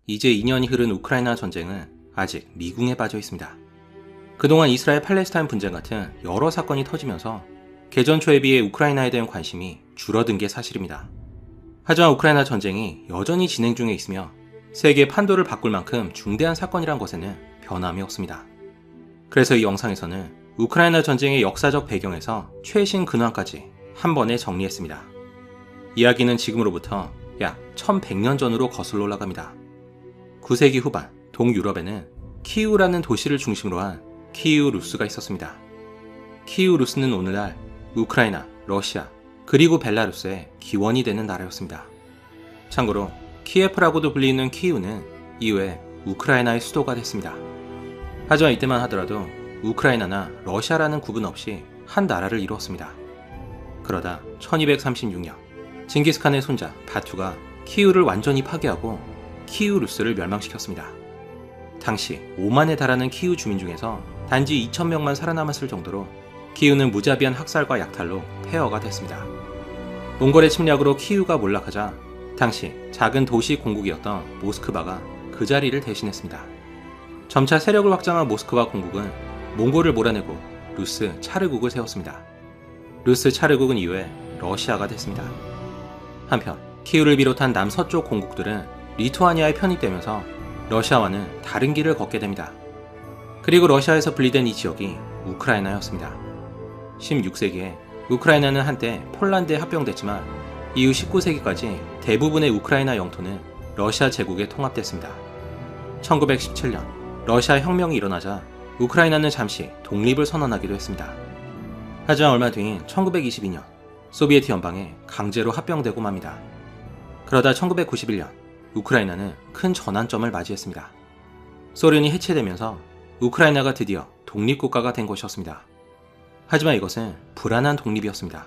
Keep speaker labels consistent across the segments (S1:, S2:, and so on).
S1: 이제 2년이 흐른 우크라이나 전쟁은 아직 미궁에 빠져 있습니다. 그동안 이스라엘 팔레스타인 분쟁 같은 여러 사건이 터지면서 개전 초에 비해 우크라이나에 대한 관심이 줄어든 게 사실입니다. 하지만 우크라이나 전쟁이 여전히 진행 중에 있으며 세계 판도를 바꿀 만큼 중대한 사건이란 것에는 변함이 없습니다. 그래서 이 영상에서는 우크라이나 전쟁의 역사적 배경에서 최신 근황까지 한 번에 정리했습니다. 이야기는 지금으로부터 약 1100년 전으로 거슬러 올라갑니다. 9세기 후반 동유럽에는 키우라는 도시를 중심으로 한 키이우 루스가 있었습니다. 키이우 루스는 오늘날 우크라이나, 러시아, 그리고 벨라루스의 기원이 되는 나라였습니다. 참고로 키예프라고도 불리는 키이우는 이후에 우크라이나의 수도가 됐습니다. 하지만 이때만 하더라도 우크라이나나 러시아라는 구분 없이 한 나라를 이루었습니다. 그러다 1236년 징기스칸의 손자 바투가 키이우를 완전히 파괴하고 키이우 루스를 멸망시켰습니다. 당시 5만에 달하는 키이우 주민 중에서 단지 2,000명만 살아남았을 정도로 키이우는 무자비한 학살과 약탈로 폐허가 됐습니다. 몽골의 침략으로 키이우가 몰락하자 당시 작은 도시 공국이었던 모스크바가 그 자리를 대신했습니다. 점차 세력을 확장한 모스크바 공국은 몽골을 몰아내고 루스 차르국을 세웠습니다. 루스 차르국은 이후에 러시아가 됐습니다. 한편 키이우를 비롯한 남서쪽 공국들은 리투아니아에 편입되면서 러시아와는 다른 길을 걷게 됩니다. 그리고 러시아에서 분리된 이 지역이 우크라이나였습니다. 16세기에 우크라이나는 한때 폴란드에 합병됐지만 이후 19세기까지 대부분의 우크라이나 영토는 러시아 제국에 통합됐습니다. 1917년 러시아 혁명이 일어나자 우크라이나는 잠시 독립을 선언하기도 했습니다. 하지만 얼마 뒤인 1922년 소비에트 연방에 강제로 합병되고 맙니다. 그러다 1991년 우크라이나는 큰 전환점을 맞이했습니다. 소련이 해체되면서 우크라이나가 드디어 독립국가가 된 것이었습니다. 하지만 이것은 불안한 독립이었습니다.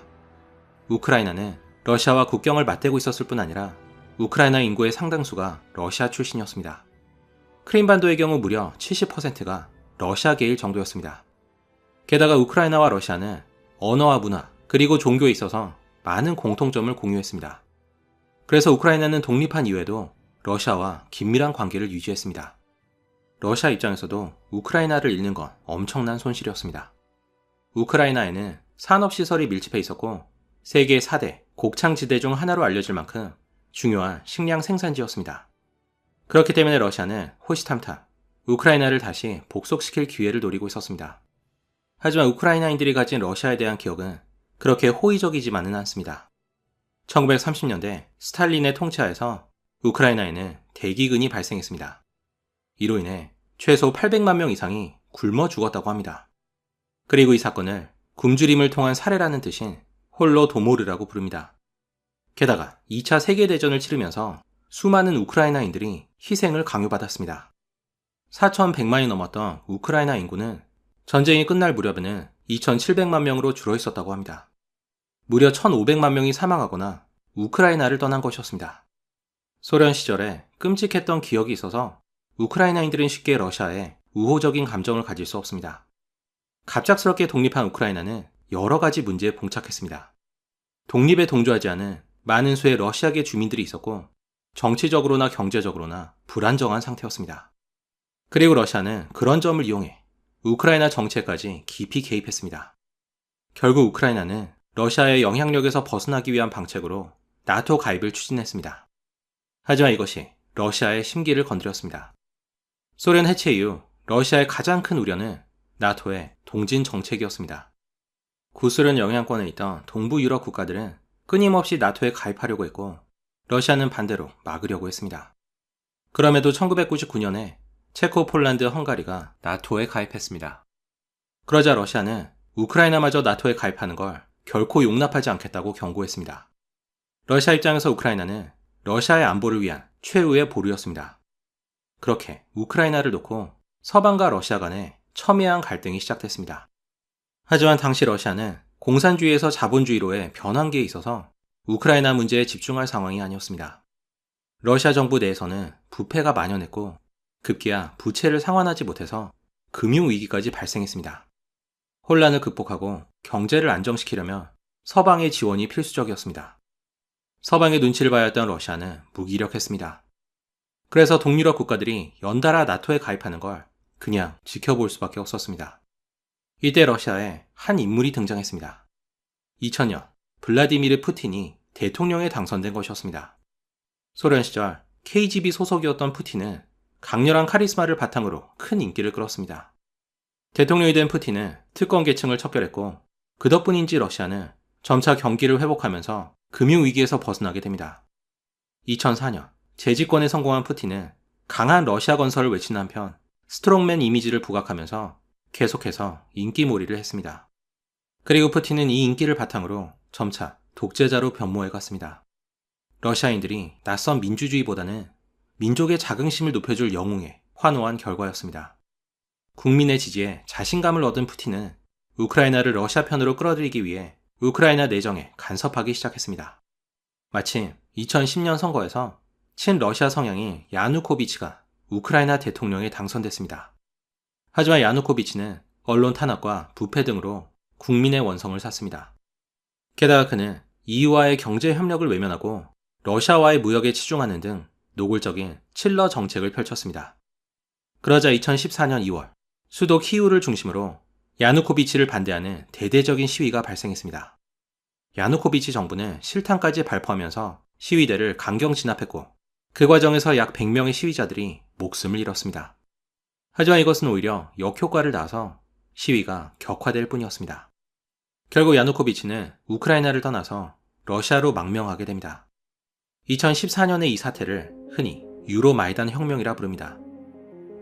S1: 우크라이나는 러시아와 국경을 맞대고 있었을 뿐 아니라 우크라이나 인구의 상당수가 러시아 출신이었습니다. 크림반도의 경우 무려 70%가 러시아계일 정도였습니다. 게다가 우크라이나와 러시아는 언어와 문화 그리고 종교에 있어서 많은 공통점을 공유했습니다. 그래서 우크라이나는 독립한 이후에도 러시아와 긴밀한 관계를 유지했습니다. 러시아 입장에서도 우크라이나를 잃는 건 엄청난 손실이었습니다. 우크라이나에는 산업시설이 밀집해 있었고 세계 4대 곡창지대 중 하나로 알려질 만큼 중요한 식량 생산지였습니다. 그렇기 때문에 러시아는 호시탐탐 우크라이나를 다시 복속시킬 기회를 노리고 있었습니다. 하지만 우크라이나인들이 가진 러시아에 대한 기억은 그렇게 호의적이지만은 않습니다. 1930년대 스탈린의 통치하에서 우크라이나에는 대기근이 발생했습니다. 이로 인해 최소 800만 명 이상이 굶어 죽었다고 합니다. 그리고 이 사건을 굶주림을 통한 살해라는 뜻인 홀로도모르라고 부릅니다. 게다가 2차 세계대전을 치르면서 수많은 우크라이나인들이 희생을 강요받았습니다. 4,100만이 넘었던 우크라이나 인구는 전쟁이 끝날 무렵에는 2,700만 명으로 줄어 있었다고 합니다. 무려 1,500만 명이 사망하거나 우크라이나를 떠난 것이었습니다. 소련 시절에 끔찍했던 기억이 있어서 우크라이나인들은 쉽게 러시아에 우호적인 감정을 가질 수 없습니다. 갑작스럽게 독립한 우크라이나는 여러 가지 문제에 봉착했습니다. 독립에 동조하지 않은 많은 수의 러시아계 주민들이 있었고 정치적으로나 경제적으로나 불안정한 상태였습니다. 그리고 러시아는 그런 점을 이용해 우크라이나 정치에까지 깊이 개입했습니다. 결국 우크라이나는 러시아의 영향력에서 벗어나기 위한 방책으로 나토 가입을 추진했습니다. 하지만 이것이 러시아의 심기를 건드렸습니다. 소련 해체 이후 러시아의 가장 큰 우려는 나토의 동진 정책이었습니다. 구소련 영향권에 있던 동부 유럽 국가들은 끊임없이 나토에 가입하려고 했고 러시아는 반대로 막으려고 했습니다. 그럼에도 1999년에 체코, 폴란드, 헝가리가 나토에 가입했습니다. 그러자 러시아는 우크라이나마저 나토에 가입하는 걸 결코 용납하지 않겠다고 경고했습니다. 러시아 입장에서 우크라이나는 러시아의 안보를 위한 최후의 보루였습니다. 그렇게 우크라이나를 놓고 서방과 러시아 간에 첨예한 갈등이 시작됐습니다. 하지만 당시 러시아는 공산주의에서 자본주의로의 변환기에 있어서 우크라이나 문제에 집중할 상황이 아니었습니다. 러시아 정부 내에서는 부패가 만연했고 급기야 부채를 상환하지 못해서 금융위기까지 발생했습니다. 혼란을 극복하고 경제를 안정시키려면 서방의 지원이 필수적이었습니다. 서방의 눈치를 봐야 했던 러시아는 무기력했습니다. 그래서 동유럽 국가들이 연달아 나토에 가입하는 걸 그냥 지켜볼 수밖에 없었습니다. 이때 러시아에 한 인물이 등장했습니다. 2000년 블라디미르 푸틴이 대통령에 당선된 것이었습니다. 소련 시절 KGB 소속이었던 푸틴은 강렬한 카리스마를 바탕으로 큰 인기를 끌었습니다. 대통령이 된 푸틴은 특권 계층을 척결했고 그 덕분인지 러시아는 점차 경기를 회복하면서 금융위기에서 벗어나게 됩니다. 2004년 재집권에 성공한 푸틴은 강한 러시아 건설을 외치는 한편 스트롱맨 이미지를 부각하면서 계속해서 인기몰이를 했습니다. 그리고 푸틴은 이 인기를 바탕으로 점차 독재자로 변모해갔습니다. 러시아인들이 낯선 민주주의보다는 민족의 자긍심을 높여줄 영웅에 환호한 결과였습니다. 국민의 지지에 자신감을 얻은 푸틴은 우크라이나를 러시아 편으로 끌어들이기 위해 우크라이나 내정에 간섭하기 시작했습니다. 마침 2010년 선거에서 친러시아 성향인 야누코비치가 우크라이나 대통령에 당선됐습니다. 하지만 야누코비치는 언론 탄압과 부패 등으로 국민의 원성을 샀습니다. 게다가 그는 EU와의 경제 협력을 외면하고 러시아와의 무역에 치중하는 등 노골적인 칠러 정책을 펼쳤습니다. 그러자 2014년 2월 수도 키이우를 중심으로 야누코비치를 반대하는 대대적인 시위가 발생했습니다. 야누코비치 정부는 실탄까지 발포하면서 시위대를 강경 진압했고 그 과정에서 약 100명의 시위자들이 목숨을 잃었습니다. 하지만 이것은 오히려 역효과를 낳아서 시위가 격화될 뿐이었습니다. 결국 야누코비치는 우크라이나를 떠나서 러시아로 망명하게 됩니다. 2014년의 이 사태를 흔히 유로마이단 혁명이라 부릅니다.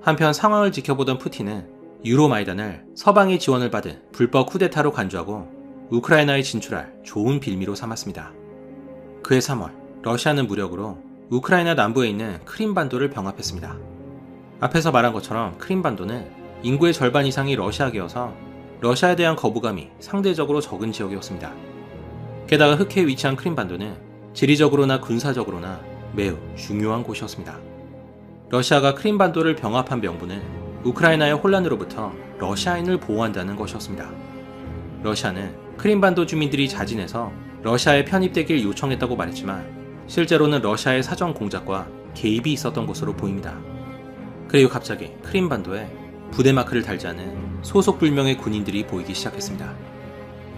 S1: 한편 상황을 지켜보던 푸틴은 유로마이단을 서방의 지원을 받은 불법 쿠데타로 간주하고 우크라이나에 진출할 좋은 빌미로 삼았습니다. 그해 3월 러시아는 무력으로 우크라이나 남부에 있는 크림반도를 병합했습니다. 앞에서 말한 것처럼 크림반도는 인구의 절반 이상이 러시아계여서 러시아에 대한 거부감이 상대적으로 적은 지역이었습니다. 게다가 흑해에 위치한 크림반도는 지리적으로나 군사적으로나 매우 중요한 곳이었습니다. 러시아가 크림반도를 병합한 명분은 우크라이나의 혼란으로부터 러시아인을 보호한다는 것이었습니다. 러시아는 크림반도 주민들이 자진해서 러시아에 편입되길 요청했다고 말했지만 실제로는 러시아의 사정 공작과 개입이 있었던 것으로 보입니다. 그리고 갑자기 크림반도에 부대마크를 달지 않은 소속불명의 군인들이 보이기 시작했습니다.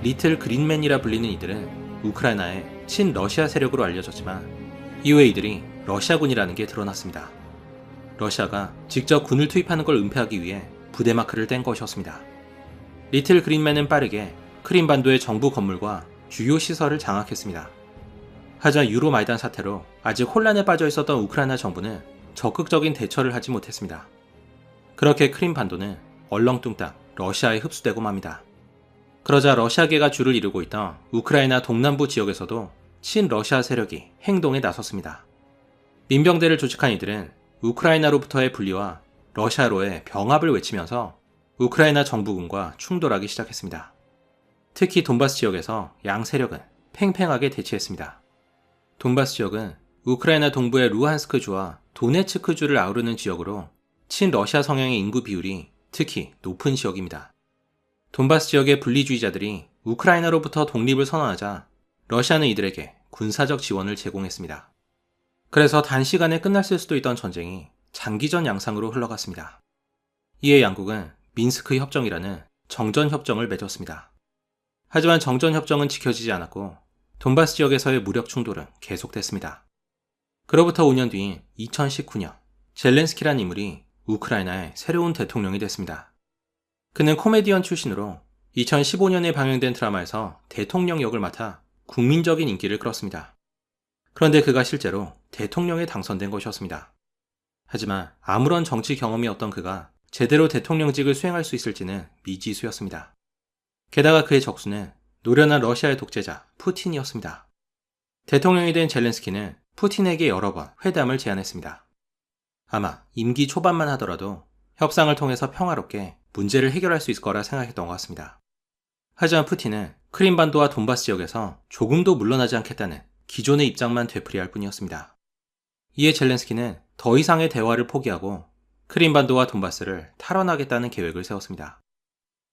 S1: 리틀 그린맨이라 불리는 이들은 우크라이나의 친러시아 세력으로 알려졌지만 이후에 이들이 러시아군이라는 게 드러났습니다. 러시아가 직접 군을 투입하는 걸 은폐하기 위해 부대마크를 뗀 것이었습니다. 리틀 그린맨은 빠르게 크림반도의 정부 건물과 주요 시설을 장악했습니다. 하지만 유로마이단 사태로 아직 혼란에 빠져 있었던 우크라이나 정부는 적극적인 대처를 하지 못했습니다. 그렇게 크림반도는 얼렁뚱땅 러시아에 흡수되고 맙니다. 그러자 러시아계가 주를 이루고 있던 우크라이나 동남부 지역에서도 친러시아 세력이 행동에 나섰습니다. 민병대를 조직한 이들은 우크라이나로부터의 분리와 러시아로의 병합을 외치면서 우크라이나 정부군과 충돌하기 시작했습니다. 특히 돈바스 지역에서 양 세력은 팽팽하게 대치했습니다. 돈바스 지역은 우크라이나 동부의 루한스크주와 도네츠크주를 아우르는 지역으로 친러시아 성향의 인구 비율이 특히 높은 지역입니다. 돈바스 지역의 분리주의자들이 우크라이나로부터 독립을 선언하자 러시아는 이들에게 군사적 지원을 제공했습니다. 그래서 단시간에 끝났을 수도 있던 전쟁이 장기전 양상으로 흘러갔습니다. 이에 양국은 민스크 협정이라는 정전협정을 맺었습니다. 하지만 정전협정은 지켜지지 않았고 돈바스 지역에서의 무력 충돌은 계속됐습니다. 그로부터 5년 뒤인 2019년 젤렌스키란 인물이 우크라이나의 새로운 대통령이 됐습니다. 그는 코미디언 출신으로 2015년에 방영된 드라마에서 대통령 역을 맡아 국민적인 인기를 끌었습니다. 그런데 그가 실제로 대통령에 당선된 것이었습니다. 하지만 아무런 정치 경험이 없던 그가 제대로 대통령직을 수행할 수 있을지는 미지수였습니다. 게다가 그의 적수는 노련한 러시아의 독재자 푸틴이었습니다. 대통령이 된 젤렌스키는 푸틴에게 여러 번 회담을 제안했습니다. 아마 임기 초반만 하더라도 협상을 통해서 평화롭게 문제를 해결할 수 있을 거라 생각했던 것 같습니다. 하지만 푸틴은 크림반도와 돈바스 지역에서 조금도 물러나지 않겠다는 기존의 입장만 되풀이할 뿐이었습니다. 이에 젤렌스키는 더 이상의 대화를 포기하고 크림반도와 돈바스를 탈환하겠다는 계획을 세웠습니다.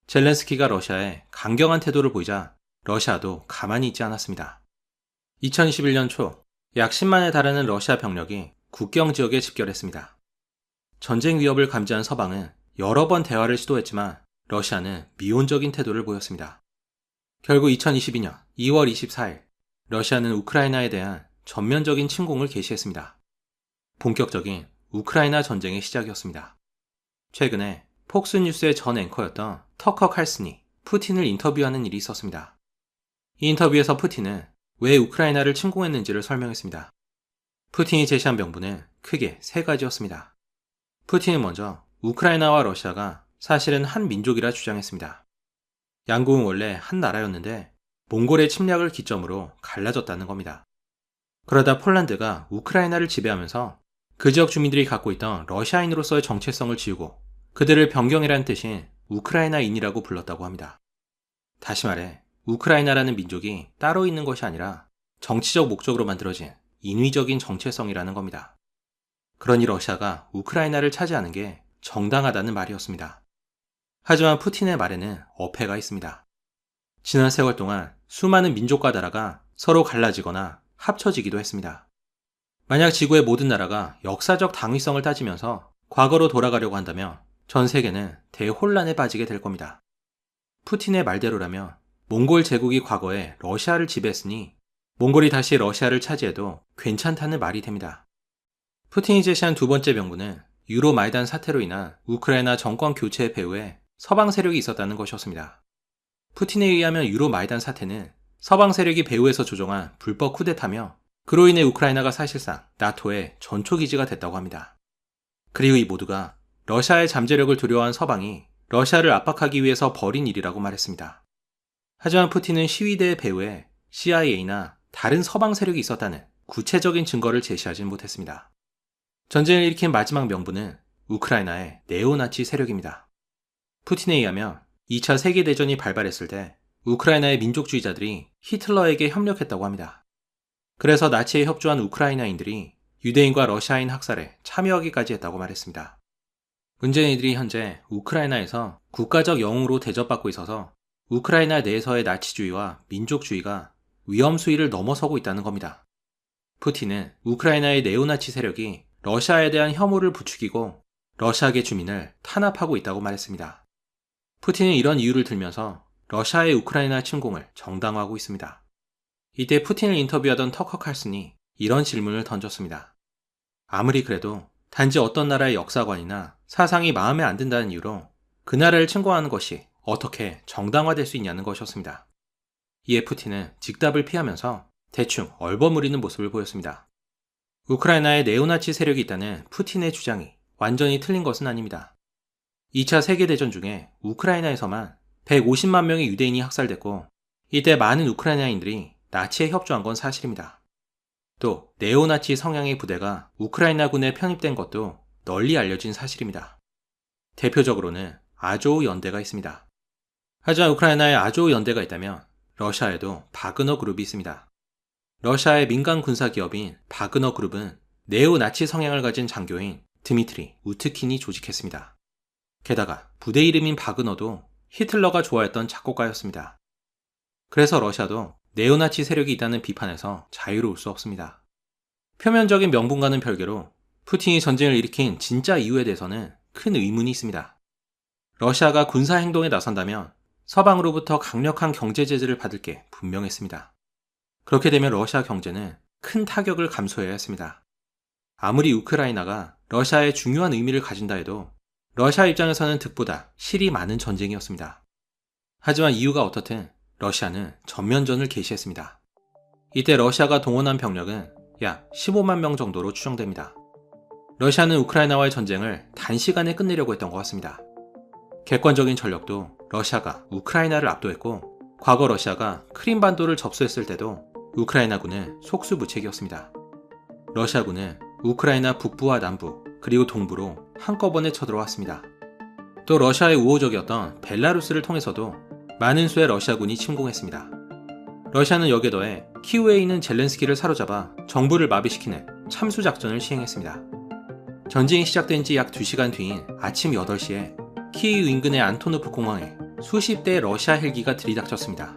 S1: 젤렌스키가 러시아에 강경한 태도를 보이자 러시아도 가만히 있지 않았습니다. 2021년 초 약 10만에 달하는 러시아 병력이 국경 지역에 집결했습니다. 전쟁 위협을 감지한 서방은 여러 번 대화를 시도했지만 러시아는 미온적인 태도를 보였습니다. 결국 2022년 2월 24일 러시아는 우크라이나에 대한 전면적인 침공을 개시했습니다. 본격적인 우크라이나 전쟁의 시작이었습니다. 최근에 폭스뉴스의 전 앵커였던 터커 칼슨이 푸틴을 인터뷰하는 일이 있었습니다. 이 인터뷰에서 푸틴은 왜 우크라이나를 침공했는지를 설명했습니다. 푸틴이 제시한 명분은 크게 세 가지였습니다. 푸틴은 먼저 우크라이나와 러시아가 사실은 한 민족이라 주장했습니다. 양국은 원래 한 나라였는데 몽골의 침략을 기점으로 갈라졌다는 겁니다. 그러다 폴란드가 우크라이나를 지배하면서 그 지역 주민들이 갖고 있던 러시아인으로서의 정체성을 지우고 그들을 변경이라는 뜻인 우크라이나인이라고 불렀다고 합니다. 다시 말해 우크라이나라는 민족이 따로 있는 것이 아니라 정치적 목적으로 만들어진 인위적인 정체성이라는 겁니다. 그러니 러시아가 우크라이나를 차지하는 게 정당하다는 말이었습니다. 하지만 푸틴의 말에는 어폐가 있습니다. 지난 세월 동안 수많은 민족과 나라가 서로 갈라지거나 합쳐지기도 했습니다. 만약 지구의 모든 나라가 역사적 당위성을 따지면서 과거로 돌아가려고 한다면 전 세계는 대혼란에 빠지게 될 겁니다. 푸틴의 말대로라면 몽골 제국이 과거에 러시아를 지배했으니 몽골이 다시 러시아를 차지해도 괜찮다는 말이 됩니다. 푸틴이 제시한 두 번째 명분은 유로마이단 사태로 인한 우크라이나 정권 교체 배후에 서방 세력이 있었다는 것이었습니다. 푸틴에 의하면 유로마이단 사태는 서방 세력이 배후에서 조종한 불법 쿠데타며 그로 인해 우크라이나가 사실상 나토의 전초기지가 됐다고 합니다. 그리고 이 모두가 러시아의 잠재력을 두려워한 서방이 러시아를 압박하기 위해서 벌인 일이라고 말했습니다. 하지만 푸틴은 시위대의 배후에 CIA나 다른 서방 세력이 있었다는 구체적인 증거를 제시하진 못했습니다. 전쟁을 일으킨 마지막 명분은 우크라이나의 네오나치 세력입니다. 푸틴에 의하면 2차 세계대전이 발발했을 때 우크라이나의 민족주의자들이 히틀러에게 협력했다고 합니다. 그래서 나치에 협조한 우크라이나인들이 유대인과 러시아인 학살에 참여하기까지 했다고 말했습니다. 문제는 이들이 현재 우크라이나에서 국가적 영웅으로 대접받고 있어서 우크라이나 내에서의 나치주의와 민족주의가 위험 수위를 넘어서고 있다는 겁니다. 푸틴은 우크라이나의 네오나치 세력이 러시아에 대한 혐오를 부추기고 러시아계 주민을 탄압하고 있다고 말했습니다. 푸틴은 이런 이유를 들면서 러시아의 우크라이나 침공을 정당화하고 있습니다. 이때 푸틴을 인터뷰하던 터커 칼슨이 이런 질문을 던졌습니다. 아무리 그래도 단지 어떤 나라의 역사관이나 사상이 마음에 안 든다는 이유로 그 나라를 침공하는 것이 어떻게 정당화될 수 있냐는 것이었습니다. 이에 푸틴은 직답을 피하면서 대충 얼버무리는 모습을 보였습니다. 우크라이나에 네오나치 세력이 있다는 푸틴의 주장이 완전히 틀린 것은 아닙니다. 2차 세계대전 중에 우크라이나에서만 150만 명의 유대인이 학살됐고 이때 많은 우크라이나인들이 나치에 협조한 건 사실입니다. 또 네오나치 성향의 부대가 우크라이나군에 편입된 것도 널리 알려진 사실입니다. 대표적으로는 아조우 연대가 있습니다. 하지만 우크라이나에 아조우 연대가 있다면 러시아에도 바그너 그룹이 있습니다. 러시아의 민간 군사 기업인 바그너 그룹은 네오나치 성향을 가진 장교인 드미트리 우트킨이 조직했습니다. 게다가 부대 이름인 바그너도 히틀러가 좋아했던 작곡가였습니다. 그래서 러시아도 네오나치 세력이 있다는 비판에서 자유로울 수 없습니다. 표면적인 명분과는 별개로 푸틴이 전쟁을 일으킨 진짜 이유에 대해서는 큰 의문이 있습니다. 러시아가 군사 행동에 나선다면 서방으로부터 강력한 경제 제재를 받을 게 분명했습니다. 그렇게 되면 러시아 경제는 큰 타격을 감수해야 했습니다. 아무리 우크라이나가 러시아에 중요한 의미를 가진다 해도 러시아 입장에서는 득보다 실이 많은 전쟁이었습니다. 하지만 이유가 어떻든 러시아는 전면전을 개시했습니다. 이때 러시아가 동원한 병력은 약 15만 명 정도로 추정됩니다. 러시아는 우크라이나와의 전쟁을 단시간에 끝내려고 했던 것 같습니다. 객관적인 전력도 러시아가 우크라이나를 압도했고 과거 러시아가 크림반도를 접수했을 때도 우크라이나군은 속수무책이었습니다. 러시아군은 우크라이나 북부와 남부 그리고 동부로 한꺼번에 쳐들어왔습니다. 또 러시아의 우호적이었던 벨라루스를 통해서도 많은 수의 러시아군이 침공했습니다. 러시아는 여기에 더해 키우에 있는 젤렌스키를 사로잡아 정부를 마비시키는 참수작전을 시행했습니다. 전쟁이 시작된 지 약 2시간 뒤인 아침 8시에 키이우 인근의 안토노프 공항에 수십 대의 러시아 헬기가 들이닥쳤습니다.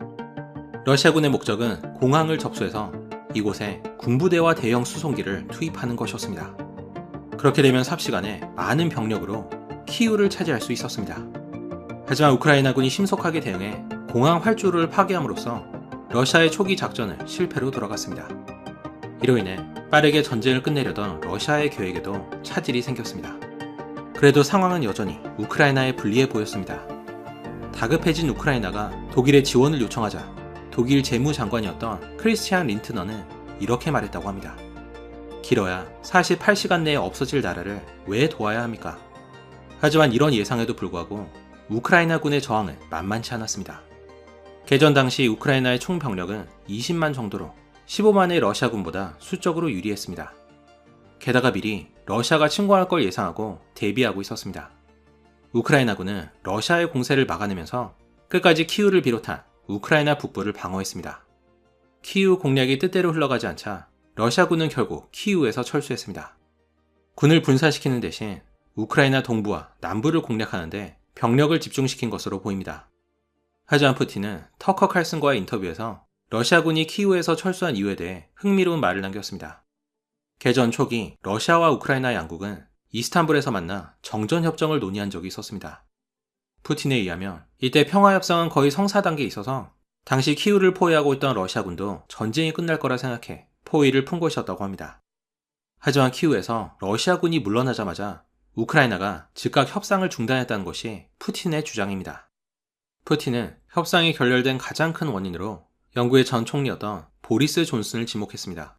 S1: 러시아군의 목적은 공항을 접수해서 이곳에 군부대와 대형 수송기를 투입하는 것이었습니다. 그렇게 되면 삽시간에 많은 병력으로 키이우를 차지할 수 있었습니다. 하지만 우크라이나군이 심속하게 대응해 공항 활주로를 파괴함으로써 러시아의 초기 작전을 실패로 돌아갔습니다. 이로 인해 빠르게 전쟁을 끝내려던 러시아의 계획에도 차질이 생겼습니다. 그래도 상황은 여전히 우크라이나에 불리해 보였습니다. 다급해진 우크라이나가 독일의 지원을 요청하자 독일 재무장관이었던 크리스티안 린트너는 이렇게 말했다고 합니다. 길어야 48시간 내에 없어질 나라를 왜 도와야 합니까? 하지만 이런 예상에도 불구하고 우크라이나군의 저항은 만만치 않았습니다. 개전 당시 우크라이나의 총 병력은 20만 정도로 15만의 러시아군보다 수적으로 유리했습니다. 게다가 미리 러시아가 침공할 걸 예상하고 대비하고 있었습니다. 우크라이나군은 러시아의 공세를 막아내면서 끝까지 키이우를 비롯한 우크라이나 북부를 방어했습니다. 키이우 공략이 뜻대로 흘러가지 않자 러시아군은 결국 키이우에서 철수했습니다. 군을 분산시키는 대신 우크라이나 동부와 남부를 공략하는데 병력을 집중시킨 것으로 보입니다. 하지만 푸틴은 터커 칼슨과의 인터뷰에서 러시아군이 키이우에서 철수한 이유에 대해 흥미로운 말을 남겼습니다. 개전 초기 러시아와 우크라이나 양국은 이스탄불에서 만나 정전협정을 논의한 적이 있었습니다. 푸틴에 의하면 이때 평화협상은 거의 성사 단계에 있어서 당시 키이우를 포위하고 있던 러시아군도 전쟁이 끝날 거라 생각해 포위를 푼 것이었다고 합니다. 하지만 키이우에서 러시아군이 물러나자마자 우크라이나가 즉각 협상을 중단했다는 것이 푸틴의 주장입니다. 푸틴은 협상이 결렬된 가장 큰 원인으로 영국의 전 총리였던 보리스 존슨을 지목했습니다.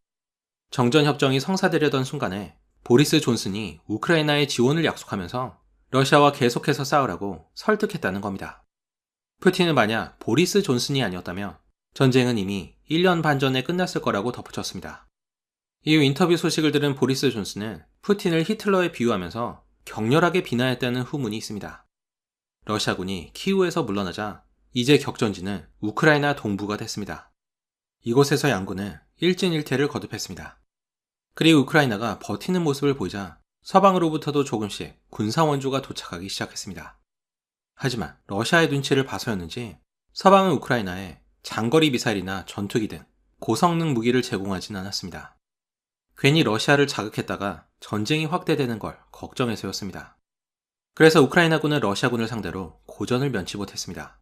S1: 정전협정이 성사되려던 순간에 보리스 존슨이 우크라이나에 지원을 약속하면서 러시아와 계속해서 싸우라고 설득했다는 겁니다. 푸틴은 만약 보리스 존슨이 아니었다면 전쟁은 이미 1년 반 전에 끝났을 거라고 덧붙였습니다. 이후 인터뷰 소식을 들은 보리스 존슨은 푸틴을 히틀러에 비유하면서 격렬하게 비난했다는 후문이 있습니다. 러시아군이 키이우에서 물러나자 이제 격전지는 우크라이나 동부가 됐습니다. 이곳에서 양군은 일진일퇴를 거듭했습니다. 그리고 우크라이나가 버티는 모습을 보이자 서방으로부터도 조금씩 군사원조가 도착하기 시작했습니다. 하지만 러시아의 눈치를 봐서였는지 서방은 우크라이나에 장거리 미사일이나 전투기 등 고성능 무기를 제공하진 않았습니다. 괜히 러시아를 자극했다가 전쟁이 확대되는 걸 걱정해서였습니다. 그래서 우크라이나군은 러시아군을 상대로 고전을 면치 못했습니다.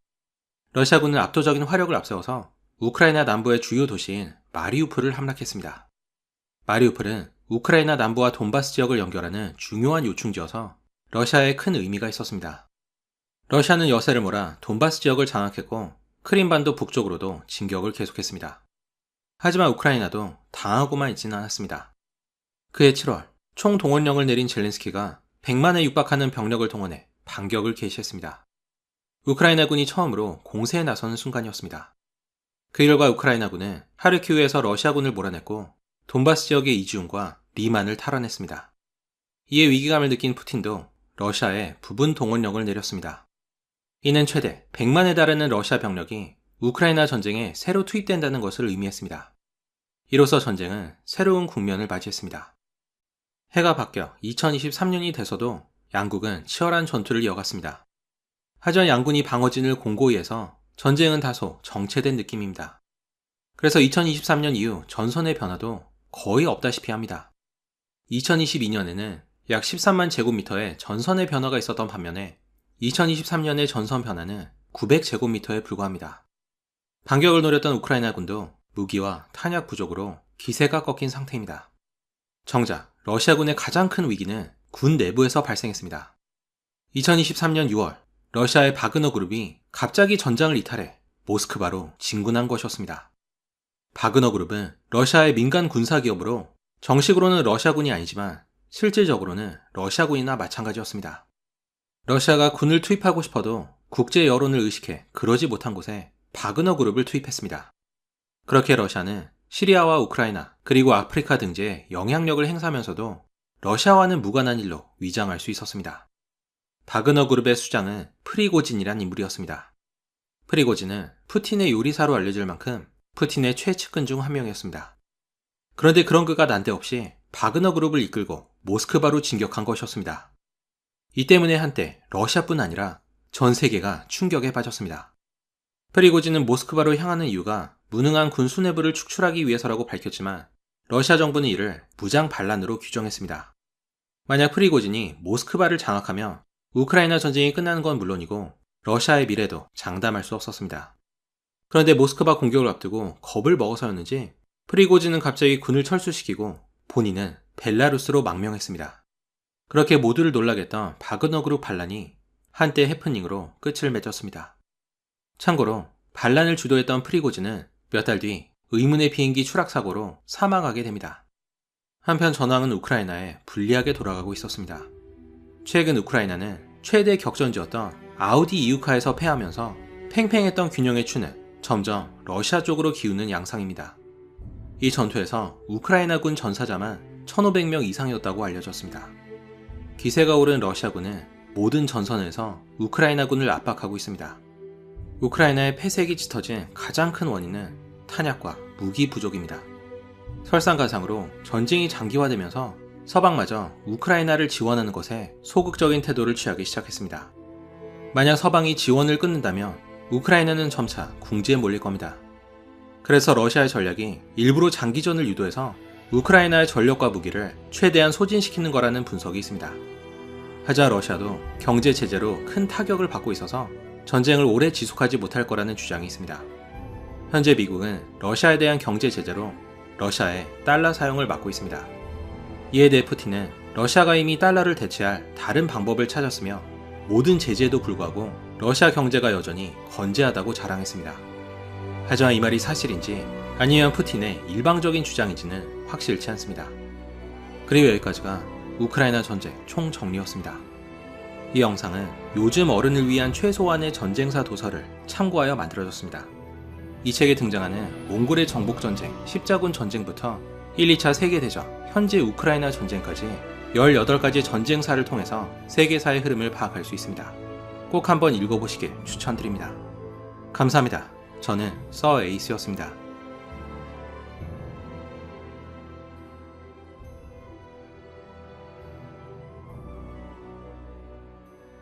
S1: 러시아군은 압도적인 화력을 앞세워서 우크라이나 남부의 주요 도시인 마리우폴을 함락했습니다. 마리우폴은 우크라이나 남부와 돈바스 지역을 연결하는 중요한 요충지여서 러시아에 큰 의미가 있었습니다. 러시아는 여세를 몰아 돈바스 지역을 장악했고 크림반도 북쪽으로도 진격을 계속했습니다. 하지만 우크라이나도 당하고만 있지는 않았습니다. 그해 7월 총동원령을 내린 젤렌스키가 100만에 육박하는 병력을 동원해 반격을 개시했습니다. 우크라이나군이 처음으로 공세에 나서는 순간이었습니다. 그 결과 우크라이나군은 하르키우에서 러시아군을 몰아냈고 돈바스 지역의 이지움과 리만을 탈환했습니다. 이에 위기감을 느낀 푸틴도 러시아에 부분 동원령을 내렸습니다. 이는 최대 100만에 달하는 러시아 병력이 우크라이나 전쟁에 새로 투입된다는 것을 의미했습니다. 이로써 전쟁은 새로운 국면을 맞이했습니다. 해가 바뀌어 2023년이 돼서도 양국은 치열한 전투를 이어갔습니다. 하지만 양군이 방어진을 공고히 해서 전쟁은 다소 정체된 느낌입니다. 그래서 2023년 이후 전선의 변화도 거의 없다시피 합니다. 2022년에는 약 13만 제곱미터의 전선의 변화가 있었던 반면에 2023년의 전선 변화는 900제곱미터에 불과합니다. 반격을 노렸던 우크라이나군도 무기와 탄약 부족으로 기세가 꺾인 상태입니다. 정작 러시아군의 가장 큰 위기는 군 내부에서 발생했습니다. 2023년 6월 러시아의 바그너 그룹이 갑자기 전장을 이탈해 모스크바로 진군한 것이었습니다. 바그너 그룹은 러시아의 민간 군사기업으로 정식으로는 러시아군이 아니지만 실질적으로는 러시아군이나 마찬가지였습니다. 러시아가 군을 투입하고 싶어도 국제 여론을 의식해 그러지 못한 곳에 바그너 그룹을 투입했습니다. 그렇게 러시아는 시리아와 우크라이나 그리고 아프리카 등지에 영향력을 행사하면서도 러시아와는 무관한 일로 위장할 수 있었습니다. 바그너 그룹의 수장은 프리고진이란 인물이었습니다. 프리고진은 푸틴의 요리사로 알려질 만큼 푸틴의 최측근 중 한 명이었습니다. 그런데 그런 그가 난데없이 바그너 그룹을 이끌고 모스크바로 진격한 것이었습니다. 이 때문에 한때 러시아뿐 아니라 전 세계가 충격에 빠졌습니다. 프리고진은 모스크바로 향하는 이유가 무능한 군 수뇌부를 축출하기 위해서라고 밝혔지만 러시아 정부는 이를 무장 반란으로 규정했습니다. 만약 프리고진이 모스크바를 장악하면 우크라이나 전쟁이 끝나는 건 물론이고 러시아의 미래도 장담할 수 없었습니다. 그런데 모스크바 공격을 앞두고 겁을 먹어서였는지 프리고진은 갑자기 군을 철수시키고 본인은 벨라루스로 망명했습니다. 그렇게 모두를 놀라게 했던 바그너 그룹 반란이 한때 해프닝으로 끝을 맺었습니다. 참고로 반란을 주도했던 프리고진은 몇 달 뒤 의문의 비행기 추락 사고로 사망하게 됩니다. 한편 전황은 우크라이나에 불리하게 돌아가고 있었습니다. 최근 우크라이나는 최대 격전지였던 아우디 이우카에서 패하면서 팽팽했던 균형의 추는 점점 러시아 쪽으로 기우는 양상입니다. 이 전투에서 우크라이나군 전사자만 1,500명 이상이었다고 알려졌습니다. 기세가 오른 러시아군은 모든 전선에서 우크라이나군을 압박하고 있습니다. 우크라이나의 폐색이 짙어진 가장 큰 원인은 탄약과 무기 부족입니다. 설상가상으로 전쟁이 장기화되면서 서방마저 우크라이나를 지원하는 것에 소극적인 태도를 취하기 시작했습니다. 만약 서방이 지원을 끊는다면 우크라이나는 점차 궁지에 몰릴 겁니다. 그래서 러시아의 전략이 일부러 장기전을 유도해서 우크라이나의 전력과 무기를 최대한 소진시키는 거라는 분석이 있습니다. 하지만 러시아도 경제 제재로 큰 타격을 받고 있어서 전쟁을 오래 지속하지 못할 거라는 주장이 있습니다. 현재 미국은 러시아에 대한 경제 제재로 러시아의 달러 사용을 막고 있습니다. 이에 대해 푸틴은 러시아가 이미 달러를 대체할 다른 방법을 찾았으며 모든 제재에도 불구하고 러시아 경제가 여전히 건재하다고 자랑했습니다. 하지만 이 말이 사실인지 아니면 푸틴의 일방적인 주장인지는 확실치 않습니다. 그리고 여기까지가 우크라이나 전쟁 총정리였습니다. 이 영상은 요즘 어른을 위한 최소한의 전쟁사 도서를 참고하여 만들어졌습니다. 이 책에 등장하는 몽골의 정복전쟁, 십자군 전쟁부터 1, 2차 세계대전, 현재 우크라이나 전쟁까지 18가지 전쟁사를 통해서 세계사의 흐름을 파악할 수 있습니다. 꼭 한번 읽어보시길 추천드립니다. 감사합니다. 저는 서 에이스였습니다.